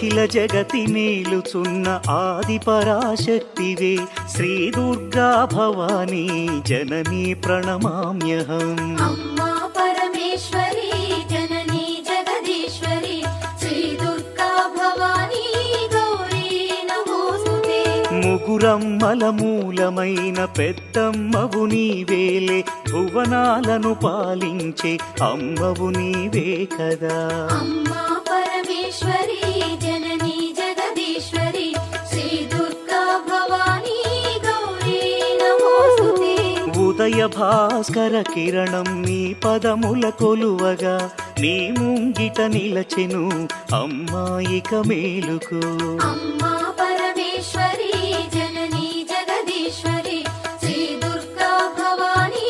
అఖిల జగతి మేలుచున్న ఆది పరాశక్తివే శ్రీ దుర్గా భవానీ జననీ ప్రణమామ్యహం. అమ్మా పరమేశ్వరి జననీ జగదీశ్వరి శ్రీ దుర్గా భవానీ గౌరీ నమోస్తుతే. ముగురమ్మల మూలమైన పెద్దమ్మవు నీవేలే, భువనాలను పాలించే అమ్మవు నీవే కదా. అమ్మా పరమేశ్వరి జననీ జగదీశ్వరి శ్రీ దుర్గా భవానీ గౌరీ నమోస్తుతే. ఉదయ భాస్కర కిరణం నీ పదముల కొలువగా, నీ ముంగిట నిలచెను అమ్మాయిక మేలుకు. అమ్మా పరమేశ్వరి